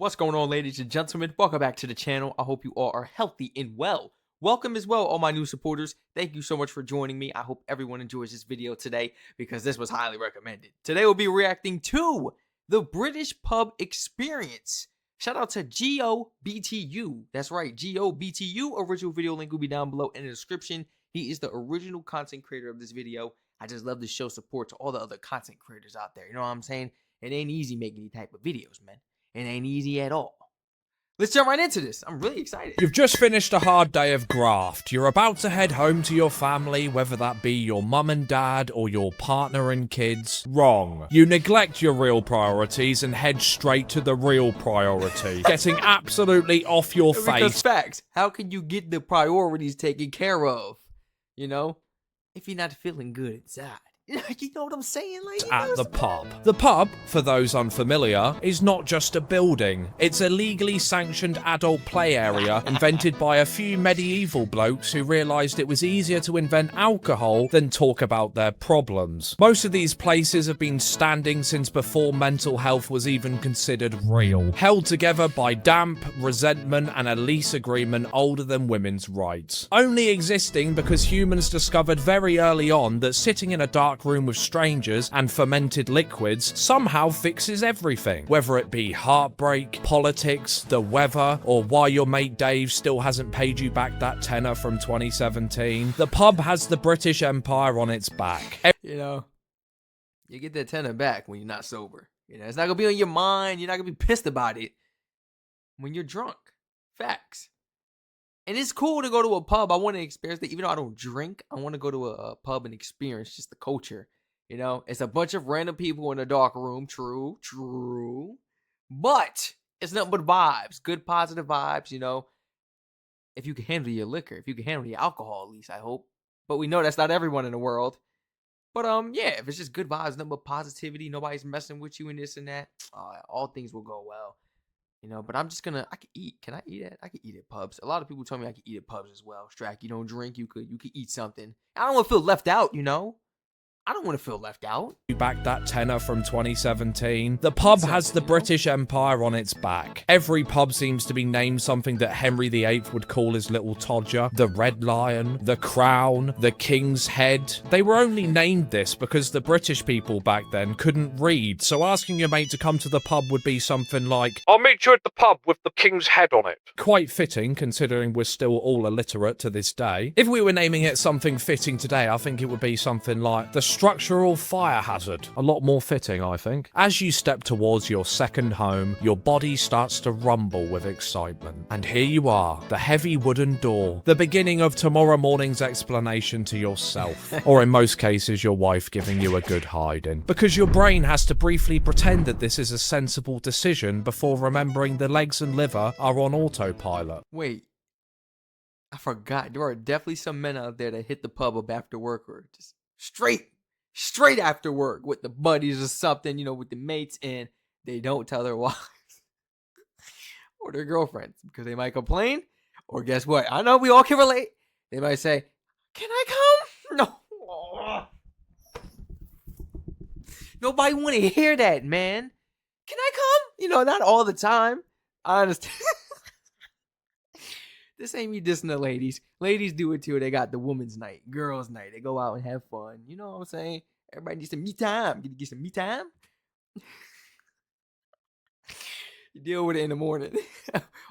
What's going on, ladies and gentlemen? Welcome back to the channel. I hope you all are healthy and well. Welcome as well, all my new supporters. Thank you so much for joining me. I hope everyone enjoys this video today because this was highly recommended. Today we'll be reacting to the British pub experience. Shout out to GOBTU. That's right, GOBTU. Original video link will be down below in the description. He is the original content creator of this video. I just love to show support to all the other content creators out there. You know what I'm saying? It ain't easy making these type of videos, man. It ain't easy at all. Let's jump right into this. I'm really excited. You've just finished a hard day of graft. You're about to head home to your family, whether that be your mum and dad or your partner and kids. Wrong. You neglect your real priorities and head straight to the real priority, getting absolutely off your face. Because facts, how can you get the priorities taken care of, you know, if you're not feeling good inside? You know what I'm saying? Like, At the pub. The pub, for those unfamiliar, is not just a building. It's a legally sanctioned adult play area invented by a few medieval blokes who realised it was easier to invent alcohol than talk about their problems. Most of these places have been standing since before mental health was even considered real, held together by damp, resentment and a lease agreement older than women's rights. Only existing because humans discovered very early on that sitting in a dark room with strangers and fermented liquids somehow fixes everything, whether it be heartbreak, politics, the weather, or why your mate Dave still hasn't paid you back that tenner from 2017. The pub has the British Empire on its back. You know, you get that tenner back when you're not sober. You know, it's not gonna be on your mind. You're not gonna be pissed about it when you're drunk. Facts. And it's cool to go to a pub. I want to experience that. Even though I don't drink, I want to go to a pub and experience just the culture. You know, it's a bunch of random people in a dark room. True. But it's nothing but vibes. Good, positive vibes, you know. If you can handle your liquor. If you can handle your alcohol, at least, I hope. But we know that's not everyone in the world. But, yeah, if it's just good vibes, nothing but positivity, nobody's messing with you and this and that, all things will go well. You know, but I'm just gonna, I can eat. Can I eat it? I can eat at pubs. A lot of people tell me I can eat at pubs as well. Strac, you don't drink, you could eat something. I don't want to feel left out, you know? I don't want to feel left out. Back that tenner from 2017. The pub has the British Empire on its back. Every pub seems to be named something that Henry VIII would call his little todger. The Red Lion, the Crown, the King's Head. They were only named this because the British people back then couldn't read, so asking your mate to come to the pub would be something like, "I'll meet you at the pub with the King's Head on it." Quite fitting, considering we're still all illiterate to this day. If we were naming it something fitting today, I think it would be something like the Structural Fire Hazard. A lot more fitting, I think. As you step towards your second home, your body starts to rumble with excitement. And here you are, the heavy wooden door, the beginning of tomorrow morning's explanation to yourself. Or in most cases, your wife giving you a good hiding. Because your brain has to briefly pretend that this is a sensible decision before remembering the legs and liver are on autopilot. Wait, I forgot. There are definitely some men out there that hit the pub up after work or just straight after work with the buddies or something, you know, with the mates, and they don't tell their wives or their girlfriends because they might complain. Or guess what? I know we all can relate. They might say, "Can I come?" No. Nobody want to hear that, man. Can I come? You know, not all the time. I understand. This ain't me dissing the ladies. Ladies do it too. They got the women's night, girls' night. They go out and have fun. You know what I'm saying? Everybody needs some me time. Get some me time. You deal with it in the morning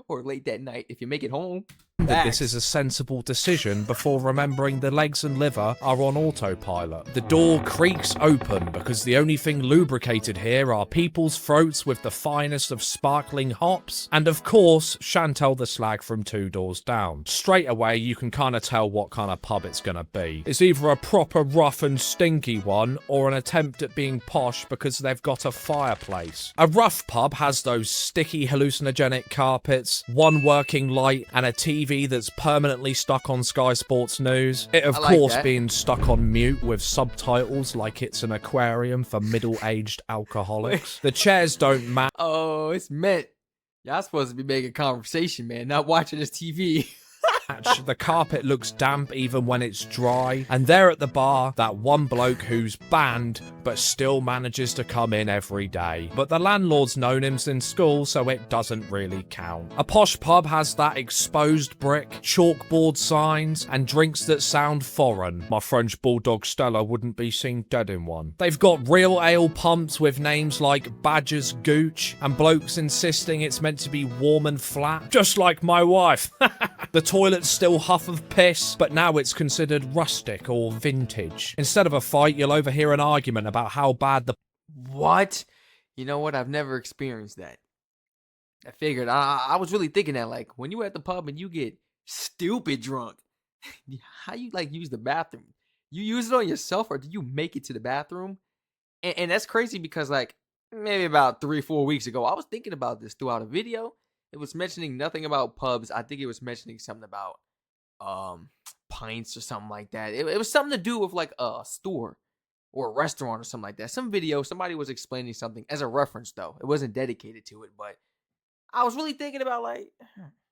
or late that night if you make it home. That this is a sensible decision before remembering the legs and liver are on autopilot. The door creaks open because the only thing lubricated here are people's throats with the finest of sparkling hops, and of course, Chantel the slag from 2 doors down. Straight away, you can kind of tell what kind of pub it's gonna be. It's either a proper rough and stinky one, or an attempt at being posh because they've got a fireplace. A rough pub has those sticky hallucinogenic carpets, one working light, and a TV that's permanently stuck on Sky Sports News. It, of course, being stuck on mute with subtitles like it's an aquarium for middle-aged alcoholics. The chairs don't match. Oh, it's meant. Y'all supposed to be making conversation, man, not watching this TV. The carpet looks damp even when it's dry. And there at the bar, that one bloke who's banned, but but still manages to come in every day. But the landlord's known him since school, so it doesn't really count. A posh pub has that exposed brick, chalkboard signs, and drinks that sound foreign. My French bulldog Stella wouldn't be seen dead in one. They've got real ale pumps with names like Badger's Gooch, and blokes insisting it's meant to be warm and flat, just like my wife. The toilets still huff of piss, but now it's considered rustic or vintage. Instead of a fight, you'll overhear an argument about how bad the... What? You know what? I've never experienced that. I figured. I was really thinking that, like, when you at the pub and you get stupid drunk, how you, like, use the bathroom? You use it on yourself, or do you make it to the bathroom? And that's crazy because, like, maybe about 3-4 weeks ago, I was thinking about this throughout a video. It was mentioning nothing about pubs. I think it was mentioning something about pints or something like that. It was something to do with like a store or a restaurant or something like that. Some video, somebody was explaining something as a reference though. It wasn't dedicated to it, but I was really thinking about like,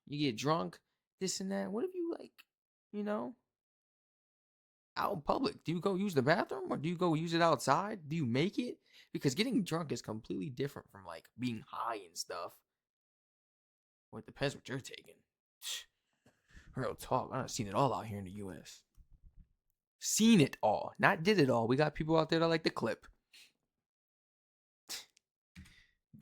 you get drunk, this and that. What if you like, you know, out in public? Do you go use the bathroom or do you go use it outside? Do you make it? Because getting drunk is completely different from like being high and stuff. Well, it depends what you're taking. Real talk. I've seen it all out here in the U.S. Seen it all. Not did it all. We got people out there that like the clip.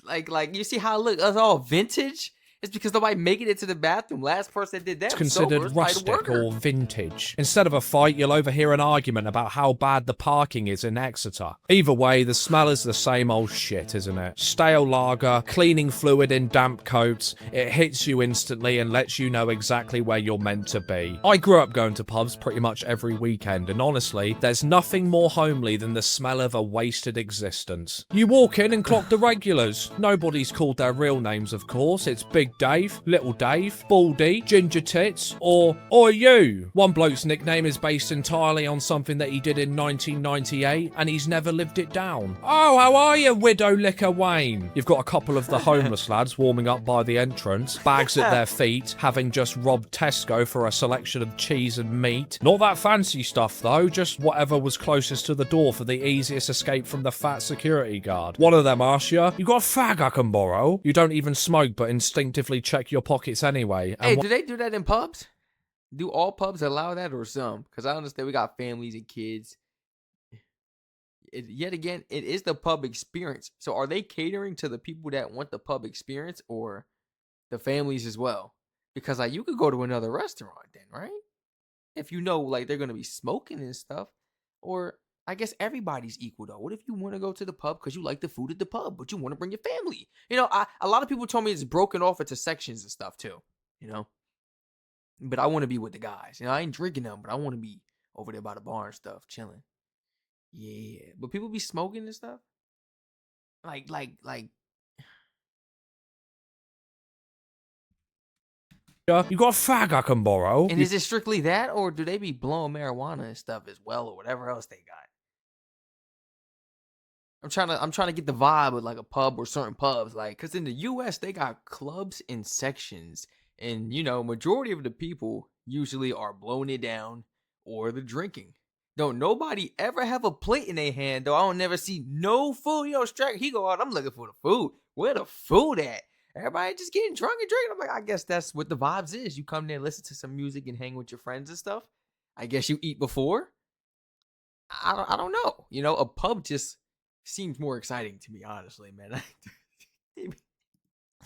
Like you see how it look? It's all vintage. It's because nobody making it to the bathroom. Last person that did that It's was considered sober. It's probably the rustic worker. or vintage. Instead of a fight, you'll overhear an argument about how bad the parking is in Exeter. Either way, the smell is the same old shit, isn't it? Stale lager, cleaning fluid in damp coats. It hits you instantly and lets you know exactly where you're meant to be. I grew up going to pubs pretty much every weekend, and honestly, there's nothing more homely than the smell of a wasted existence. You walk in and clock the regulars. Nobody's called their real names, of course. It's Big Dave, Little Dave, Baldy, Ginger Tits, or you. One bloke's nickname is based entirely on something that he did in 1998, and he's never lived it down. Oh, how are you, Widow Liquor Wayne? You've got a couple of the homeless lads warming up by the entrance, bags at their feet, having just robbed Tesco for a selection of cheese and meat. Not that fancy stuff though, just whatever was closest to the door for the easiest escape from the fat security guard. One of them asks you got a fag I can borrow? You don't even smoke, but instinctively check your pockets anyway. Hey, do they do that in pubs? Do all pubs allow that or some? Because I understand we got families and kids. Yet again, it is the pub experience. So are they catering to the people that want the pub experience or the families as well? Because like you could go to another restaurant then, right? If you know like they're going to be smoking and stuff. Or I guess everybody's equal though. What if you want to go to the pub because you like the food at the pub, but you want to bring your family? You know, a lot of people told me it's broken off into sections and stuff too. You know, but I want to be with the guys. You know, I ain't drinking them, but I want to be over there by the bar and stuff, chilling. Yeah, but people be smoking and stuff. Like. You got a fag I can borrow? And is it strictly that, or do they be blowing marijuana and stuff as well, or whatever else they got? I'm trying to get the vibe of like a pub or certain pubs, like, cause in the U.S. they got clubs and sections, and you know, majority of the people usually are blowing it down or the drinking. Don't nobody ever have a plate in their hand though. I don't never see no food. You know, Strac, he go out. I'm looking for the food. Where the food at? Everybody just getting drunk and drinking. I'm like, I guess that's what the vibes is. You come there, listen to some music, and hang with your friends and stuff. I guess you eat before. I don't know. You know, a pub just seems more exciting to me, honestly, man.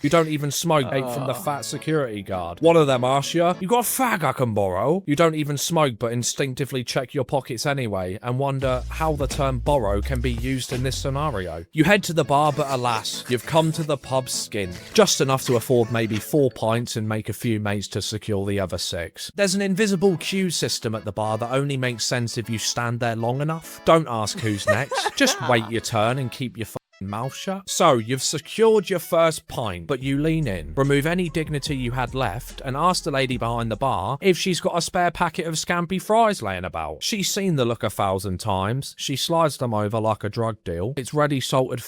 You don't even smoke from the fat security guard. One of them asks you got a fag I can borrow? You don't even smoke, but instinctively check your pockets anyway, and wonder how the term borrow can be used in this scenario. You head to the bar, but alas, you've come to the pub skint. Just enough to afford maybe 4 pints and make a few mates to secure the other 6. There's an invisible queue system at the bar that only makes sense if you stand there long enough. Don't ask who's next. Just wait your turn and keep your mouth shut. So you've secured your first pint, but you lean in, remove any dignity you had left, and ask the lady behind the bar if she's got a spare packet of scampi fries laying about. She's seen the look 1,000 times. She slides them over like a drug deal. It's ready salted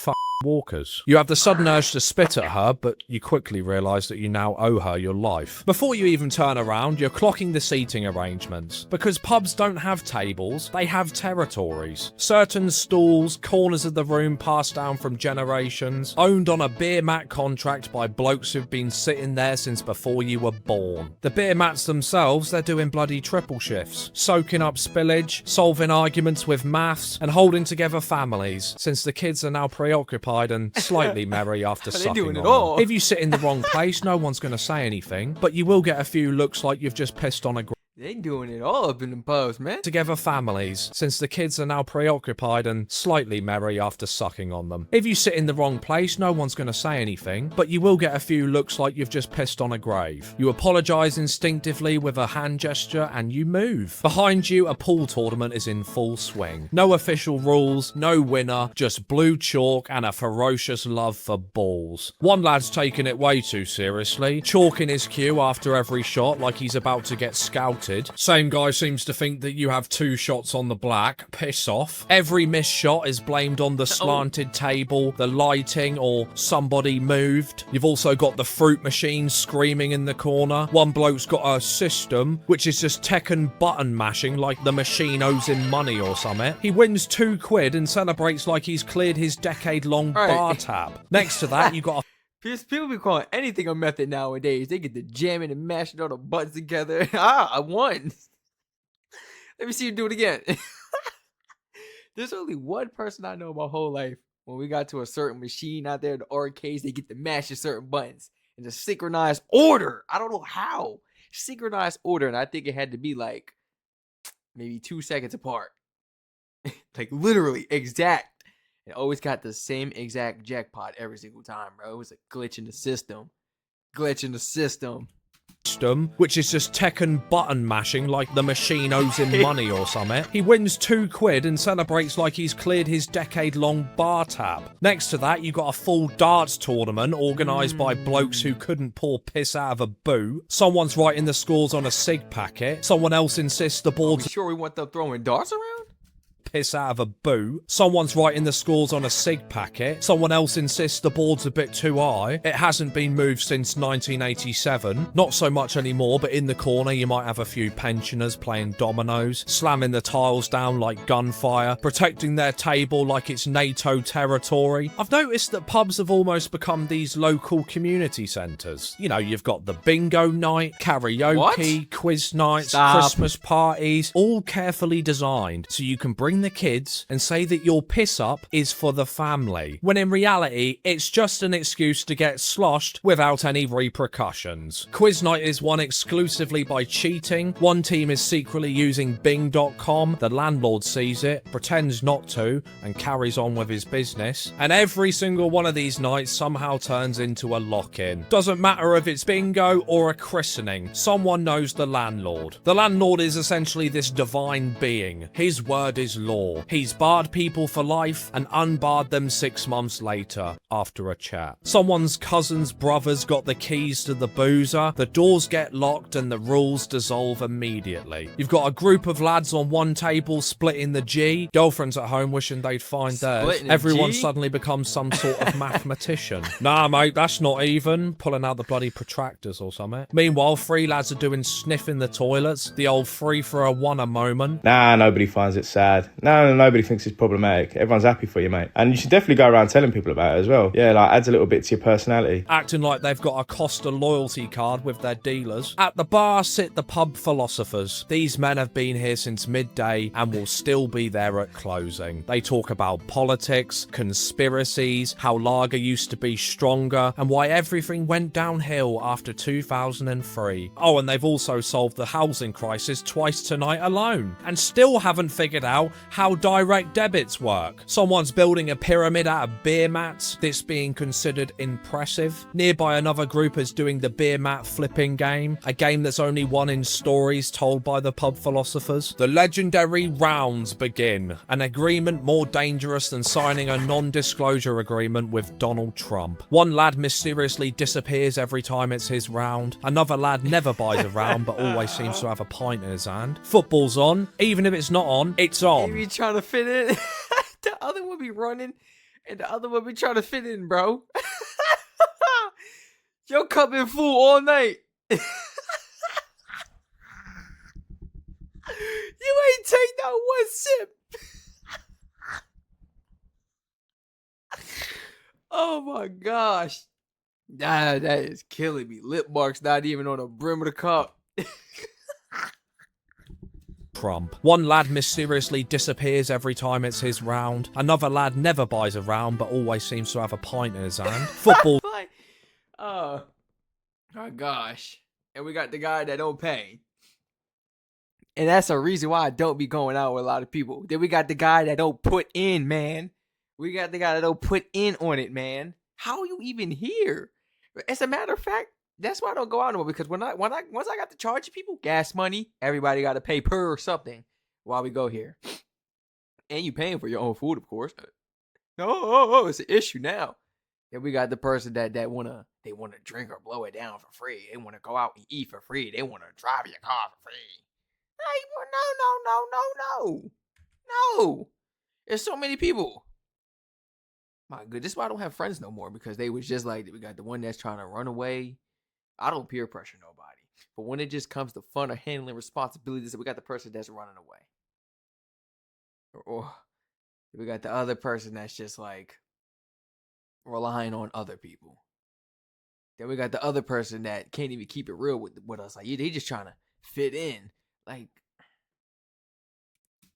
walkers. You have the sudden urge to spit at her, but you quickly realise that you now owe her your life. Before you even turn around, you're clocking the seating arrangements. Because pubs don't have tables, they have territories. Certain stalls, corners of the room passed down from generations, owned on a beer mat contract by blokes who've been sitting there since before you were born. The beer mats themselves, they're doing bloody triple shifts, soaking up spillage, solving arguments with maths, and holding together families, since the kids are now preoccupied and slightly merry after sucking on them. If you sit in the wrong place, no one's going to say anything, but you will get a few looks like you've just pissed on a They doing it all up in the pubs, man. together families, since the kids are now preoccupied and slightly merry after sucking on them. If you sit in the wrong place, no one's going to say anything, but you will get a few looks like you've just pissed on a grave. You apologise instinctively with a hand gesture and you move. Behind you, a pool tournament is in full swing. No official rules, no winner, just blue chalk and a ferocious love for balls. One lad's taking it way too seriously, chalking his cue after every shot like he's about to get scouted. Same guy seems to think that you have 2 shots on the black. Piss off. Every missed shot is blamed on the slanted table, the lighting, or somebody moved. You've also got the fruit machine screaming in the corner. One bloke's got a system, which is just Tekken button mashing like the machine owes him money or something. He wins £2 and celebrates like he's cleared his decade-long bar tab. Next to that, you got a People be calling anything a method nowadays. They get the jamming and mashing all the buttons together. I won. Let me see you do it again. There's only one person I know my whole life. When we got to a certain machine out there, the arcades, they get to mash a certain buttons in a synchronized order. I don't know how. Synchronized order. And I think it had to be like maybe 2 seconds apart. Like literally exact. It always got the same exact jackpot every single time, bro. It was a glitch in the system. Glitch in the system. Which is just Tekken button mashing like the machine owes him money or something. He wins £2 and celebrates like he's cleared his decade-long bar tab. Next to that, you got a full darts tournament organised by blokes who couldn't pour piss out of a boot. Someone's writing the scores on a cig packet. Someone else insists the board's sure we want them throwing darts around? Piss out of a boot. Someone's writing the scores on a cig packet. Someone else insists the board's a bit too high. It hasn't been moved since 1987. Not so much anymore, but in the corner you might have a few pensioners playing dominoes, slamming the tiles down like gunfire, protecting their table like it's NATO territory. I've noticed that pubs have almost become these local community centres. You know, you've got the bingo night, karaoke, quiz nights, Christmas parties, all carefully designed so you can bring the kids and say that your piss up is for the family, when in reality it's just an excuse to get sloshed without any repercussions. Quiz night is won exclusively by cheating. One team is secretly using bing.com. The landlord sees it, pretends not to, and carries on with his business. And every single one of these nights somehow turns into a lock-in. Doesn't matter if it's bingo or a christening, someone knows the landlord. The landlord is essentially this divine being. His word is law. He's barred people for life and unbarred them 6 months later after a chat. Someone's cousin's brother's got the keys to the boozer, the doors get locked and the rules dissolve immediately. You've got a group of lads on one table splitting the G, girlfriends at home wishing they'd find theirs. Everyone suddenly becomes some sort of mathematician. Nah mate, that's not even. Pulling out the bloody protractors or something. Meanwhile, 3 lads are doing sniffing the toilets, the old 3 for a 1 a moment. Nah, nobody finds it sad. No, nobody thinks it's problematic. Everyone's happy for you, mate. And you should definitely go around telling people about it as well. Yeah, like adds a little bit to your personality. Acting like they've got a Costa loyalty card with their dealers. At the bar sit the pub philosophers. These men have been here since midday and will still be there at closing. They talk about politics, conspiracies, how lager used to be stronger, and why everything went downhill after 2003. Oh, and they've also solved the housing crisis twice tonight alone, and still haven't figured out how direct debits work. Someone's building a pyramid out of beer mats, this being considered impressive. Nearby, another group is doing the beer mat flipping game, a game that's only won in stories told by the pub philosophers. The legendary rounds begin, an agreement more dangerous than signing a non-disclosure agreement with Donald Trump. One lad mysteriously disappears every time it's his round. Another lad never buys a round but always seems to have a pint in his hand. Football's on. Even if it's not on, it's on. Maybe trying to fit in. The other one be running And the other one be trying to fit in, bro. Your cup been full all night. You ain't take not one sip. Oh my gosh. Nah, that is killing me. Lip marks not even on the brim of the cup. Trump. One lad mysteriously disappears every time it's his round. Another lad never buys a round but always seems to have a pint in his hand. Football. Like, oh my gosh. And we got the guy that don't pay. And that's a reason why I don't be going out with a lot of people. Then we got the guy that don't put in, man. We got the guy that don't put in on it, man. How are you even here? As a matter of fact, that's why I don't go out anymore. Because once I got to charge people gas money, everybody got to pay per something while we go here. And you paying for your own food, of course. No, it's an issue now. Then we got the person that wanna drink or blow it down for free. They wanna go out and eat for free. They wanna drive your car for free. No. There's so many people. My goodness, this is why I don't have friends no more, because they was just like, we got the one that's trying to run away. I don't peer pressure nobody. But when it just comes to fun or handling responsibilities, we got the person that's running away. Or we got the other person that's just like relying on other people. Then we got the other person that can't even keep it real with us. Like, they just trying to fit in. Like,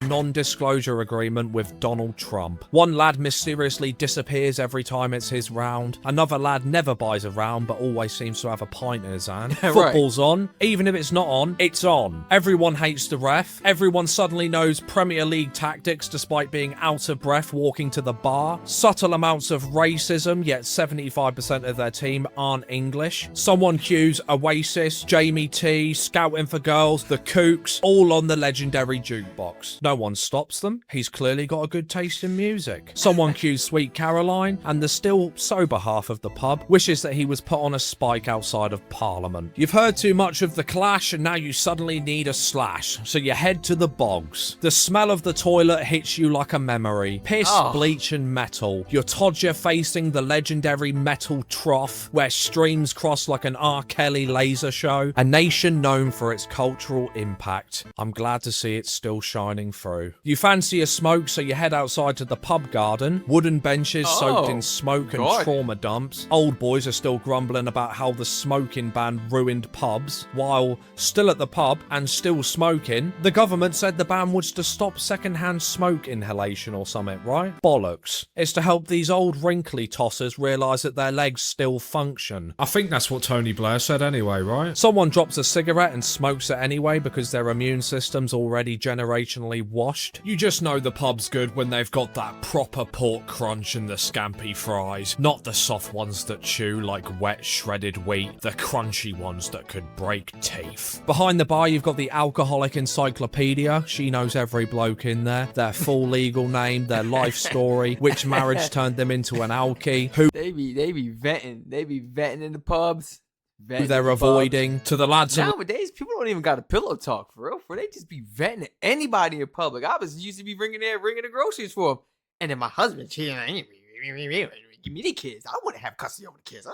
non-disclosure agreement with Donald Trump. One lad mysteriously disappears every time it's his round. Another lad never buys a round but always seems to have a pint in his hand. Right. Football's on. Even if it's not on, it's on. Everyone hates the ref. Everyone suddenly knows Premier League tactics despite being out of breath walking to the bar. Subtle amounts of racism, yet 75% of their team aren't English. Someone cues Oasis, Jamie T, Scouting for Girls, The Kooks, all on the legendary jukebox. No one stops them. He's clearly got a good taste in music. Someone cues Sweet Caroline, and the still sober half of the pub wishes that he was put on a spike outside of Parliament. You've heard too much of the Clash, and now you suddenly need a slash, so you head to the bogs. The smell of the toilet hits you like a memory. Piss, bleach, and metal. Your Todger facing the legendary metal trough, where streams cross like an R. Kelly laser show. A nation known for its cultural impact. I'm glad to see it's still shining through. You fancy a smoke, so you head outside to the pub garden. Wooden benches soaked in smoke and trauma dumps. Old boys are still grumbling about how the smoking ban ruined pubs. While still at the pub and still smoking, the government said the ban was to stop secondhand smoke inhalation or something, right? Bollocks. It's to help these old wrinkly tossers realise that their legs still function. I think that's what Tony Blair said anyway, right? Someone drops a cigarette and smokes it anyway because their immune system's already generationally washed. You just know the pub's good when they've got that proper pork crunch and the scampi fries, not the soft ones that chew like wet shredded wheat, the crunchy ones that could break teeth. Behind the bar you've got the alcoholic encyclopedia. She knows every bloke in there, their full legal name, their life story, which marriage turned them into an alky, who they be vetting in the pubs. They're avoiding, to the lads. Nowadays, people don't even got a pillow talk for real. They just be vetting anybody in public. I was used to be ringing the groceries for them, and then my husband, give me the kids. I want to have custody over the kids.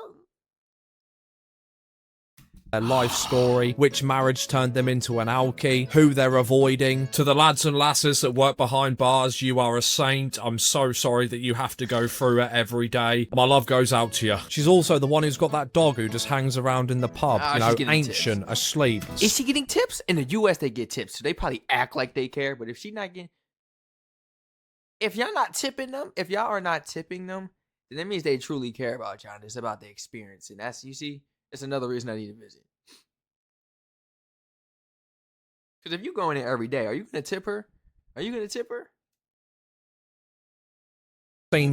Their life story, which marriage turned them into an alky, who they're avoiding. To the lads and lasses that work behind bars, you are a saint. I'm so sorry that you have to go through it every day. My love goes out to you. She's also the one who's got that dog who just hangs around in the pub, ancient, tips. Asleep. Is she getting tips? In the US, they get tips, so they probably act like they care, but if she's not getting... If y'all are not tipping them, then that means they truly care about y'all, and it's about the experience, and that's, you see... It's another reason I need to visit. Because if you go in there every day, are you going to tip her?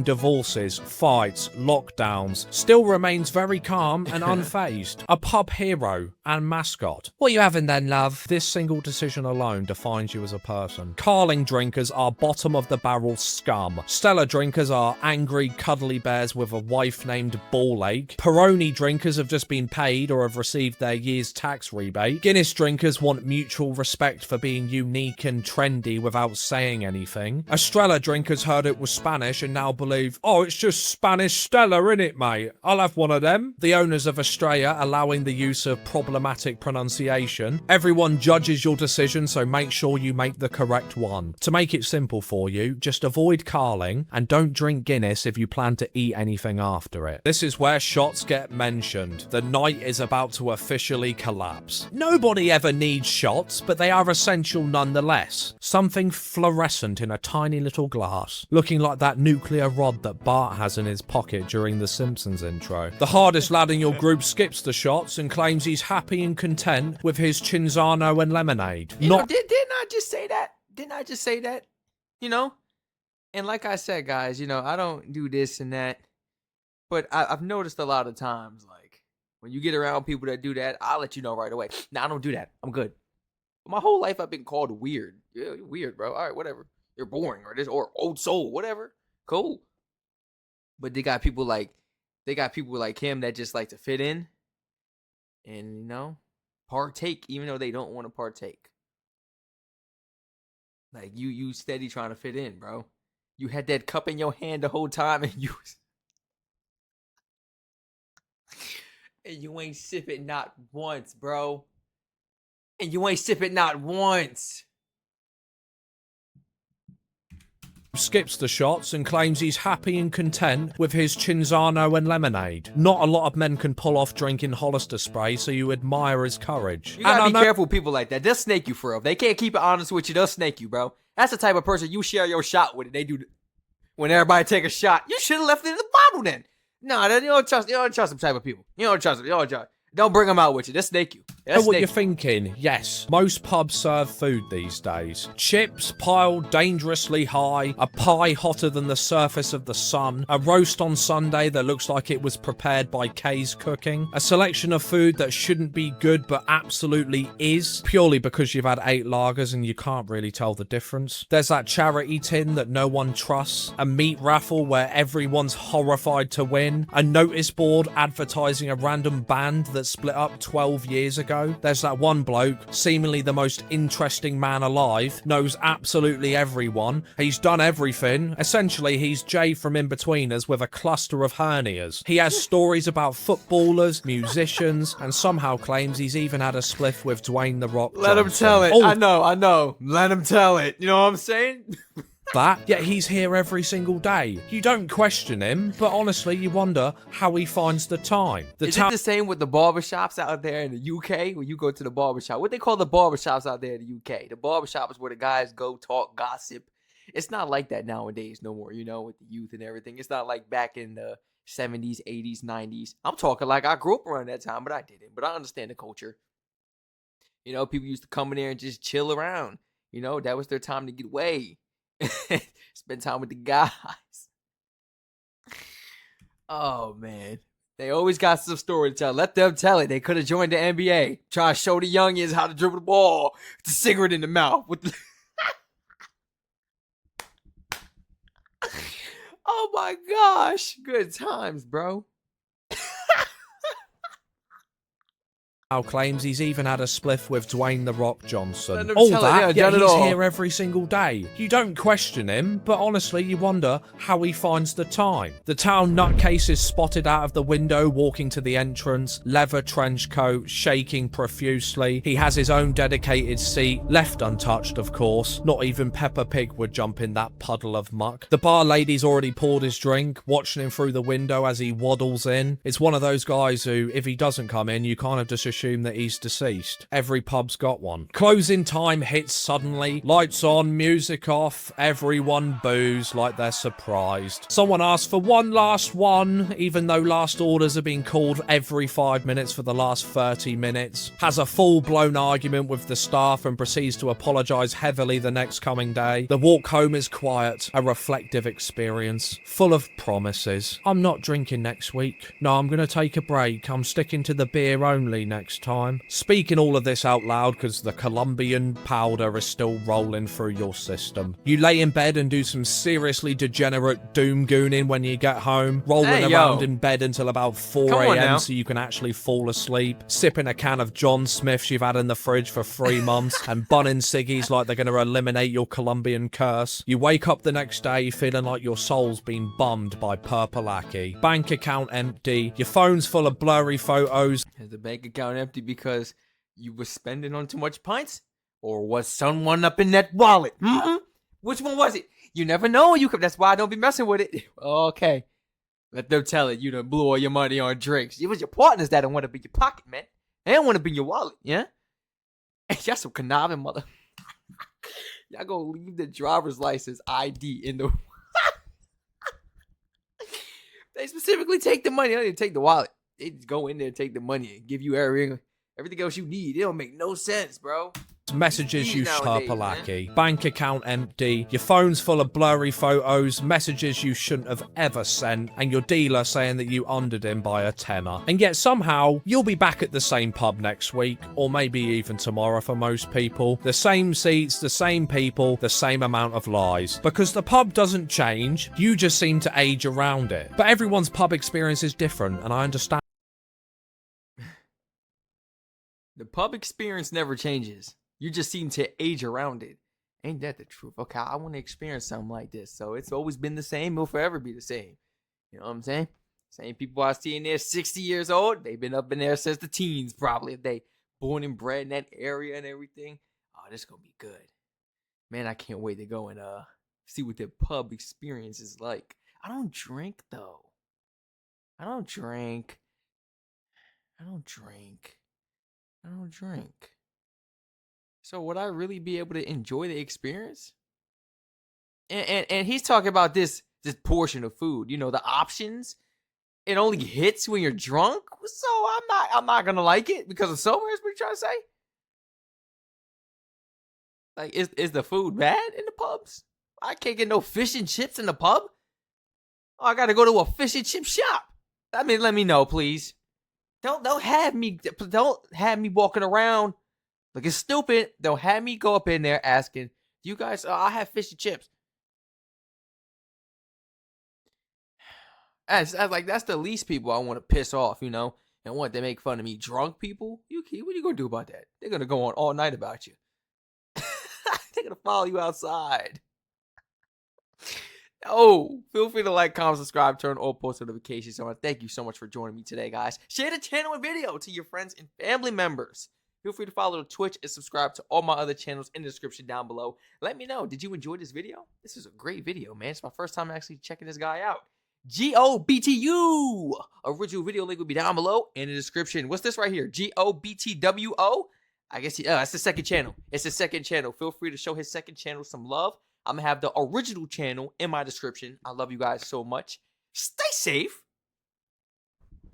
Divorces, fights, lockdowns, still remains very calm and unfazed. A pub hero and mascot. What are you having then, love? This single decision alone defines you as a person. Carling drinkers are bottom of the barrel scum. Stella drinkers are angry, cuddly bears with a wife named Ball-Ache. Peroni drinkers have just been paid or have received their year's tax rebate. Guinness drinkers want mutual respect for being unique and trendy without saying anything. Estrella drinkers heard it was Spanish and now now believe, oh, it's just Spanish Stella, innit, mate? I'll have one of them. The owners of Estrella allowing the use of problematic pronunciation. Everyone judges your decision, so make sure you make the correct one. To make it simple for you, just avoid Carling and don't drink Guinness if you plan to eat anything after it. This is where shots get mentioned. The night is about to officially collapse. Nobody ever needs shots, but they are essential nonetheless. Something fluorescent in a tiny little glass, looking like that nuclear rod that Bart has in his pocket during the Simpsons intro. The hardest lad in your group skips the shots and claims he's happy and content with his Cinzano and lemonade. Didn't I just say that? Didn't I just say that? You know? And like I said, guys, you know, I don't do this and that. But I've noticed a lot of times, like, when you get around people that do that, I'll let you know right away. Nah, I don't do that. I'm good. My whole life I've been called weird. Yeah, you're weird, bro. All right, whatever. You're boring or this or old soul, whatever. Cool. But they got people like him that just like to fit in and, you know, partake even though they don't want to partake. Like you steady trying to fit in, bro. You had that cup in your hand the whole time and you ain't sip it not once, bro. And you ain't sip it not once. Skips the shots and claims he's happy and content with his Cinzano and lemonade. Not a lot of men can pull off drinking Hollister spray, so you admire his courage. You gotta be careful with people like that. They'll snake you for real. If they can't keep it honest with you, they'll snake you, bro. That's the type of person you share your shot with. They do when everybody take a shot. You should have left it in the bottle then. No, you don't trust them type of people. You don't trust them. You don't trust. Don't bring them out with you. They'll snake you. Know what you're thinking? Yes, most pubs serve food these days. Chips piled dangerously high, a pie hotter than the surface of the sun, a roast on Sunday that looks like it was prepared by Kay's Cooking, a selection of food that shouldn't be good but absolutely is, purely because you've had 8 lagers and you can't really tell the difference. There's that charity tin that no one trusts, a meat raffle where everyone's horrified to win, a notice board advertising a random band that split up 12 years ago. There's that one bloke, seemingly the most interesting man alive, knows absolutely everyone. He's done everything. Essentially, he's Jay from In-Betweeners with a cluster of hernias. He has stories about footballers, musicians, and somehow claims he's even had a spliff with Dwayne "The Rock" Johnson. Let him tell it. I know. Let him tell it. You know what I'm saying? Yet he's here every single day. You don't question him, but honestly, you wonder how he finds the time. Is it the same with the barbershops out there in the UK? When you go to the barbershop, what they call the barbershops out there in the UK? The barbershop is where the guys go talk, gossip. It's not like that nowadays no more, you know, with the youth and everything. It's not like back in the 70s, 80s, 90s. I'm talking like I grew up around that time, but I didn't. But I understand the culture. You know, people used to come in there and just chill around. You know, that was their time to get away. Spend time with the guys. Oh man, they always got some story to tell. Let them tell it. They could have joined the NBA. Try to show the youngins how to dribble the ball with the cigarette in the mouth. With the oh my gosh, good times, bro. Now claims he's even had a spliff with Dwayne "The Rock" Johnson. Yet he's here every single day. You don't question him, but honestly, you wonder how he finds the time. The town nutcase is spotted out of the window walking to the entrance, leather trench coat, shaking profusely. He has his own dedicated seat, left untouched, of course. Not even Peppa Pig would jump in that puddle of muck. The bar lady's already poured his drink, watching him through the window as he waddles in. It's one of those guys who, if he doesn't come in, you kind of just assume that he's deceased. Every pub's got one. Closing time hits suddenly. Lights on, music off. Everyone boos like they're surprised. Someone asks for one last one, even though last orders have been called every 5 minutes for the last 30 minutes. Has a full-blown argument with the staff and proceeds to apologise heavily the next coming day. The walk home is quiet, a reflective experience, full of promises. I'm not drinking next week. No, I'm going to take a break. I'm sticking to the beer only next next time. Speaking all of this out loud because the Colombian powder is still rolling through your system. You lay in bed and do some seriously degenerate doom gooning when you get home, rolling around in bed until about 4 a.m. so you can actually fall asleep, sipping a can of John Smiths you've had in the fridge for 3 months, and bunning ciggies like they're going to eliminate your Colombian curse. You wake up the next day feeling like your soul's been bummed by Purple-Aki. Bank account empty, your phone's full of blurry photos. Is the bank account empty because you were spending on too much pints? Or was someone up in that wallet? Which one was it? You never know. That's why I don't be messing with it. Okay. Let them tell it. You done blew all your money on drinks. It was your partners that don't want to be your pocket, man. They don't want to be your wallet, yeah? Hey, y'all some conniving mother. Y'all gonna leave the driver's license ID in the... They specifically take the money. They don't even take the wallet. They just go in there and take the money and give you everything else you need. It don't make no sense, bro. Messages you Purple-Aki. Bank account empty. Your phone's full of blurry photos, messages you shouldn't have ever sent, and your dealer saying that you undered him by a tenner. And yet somehow, you'll be back at the same pub next week, or maybe even tomorrow for most people. The same seats, the same people, the same amount of lies. Because the pub doesn't change, you just seem to age around it. But everyone's pub experience is different, and I understand. The pub experience never changes. You just seem to age around it. Ain't that the truth? Okay, I want to experience something like this. So it's always been the same. It'll forever be the same. You know what I'm saying? Same people I see in there 60 years old. They've been up in there since the teens, probably. If they born and bred in that area and everything. Oh, this is going to be good. Man, I can't wait to go and see what the pub experience is like. I don't drink, though. I don't drink. So would I really be able to enjoy the experience? And he's talking about this portion of food, you know, the options. It only hits when you're drunk. So I'm not gonna like it because of sober. Is what you trying to say? Like, is the food bad in the pubs? I can't get no fish and chips in the pub. Oh, I gotta go to a fish and chip shop. I mean, let me know, please. Don't have me walking around looking stupid. Don't have me go up in there asking, "Do you guys? I have fish and chips." That's the least people I want to piss off, you know, and want to make fun of me. Drunk people, what are you gonna do about that? They're gonna go on all night about you. They're gonna follow you outside. Oh, feel free to like, comment, subscribe, turn on all post notifications on. Thank you so much for joining me today, guys. Share the channel and video to your friends and family members. Feel free to follow the Twitch and subscribe to all my other channels in the description down below. Let me know, did you enjoy this video? This is a great video, man. It's my first time actually checking this guy out. GOBTU. Original video link will be down below in the description. What's this right here? GOBTWO? I guess that's the second channel. It's the second channel. Feel free to show his second channel some love. I'm going to have the original channel in my description. I love you guys so much. Stay safe.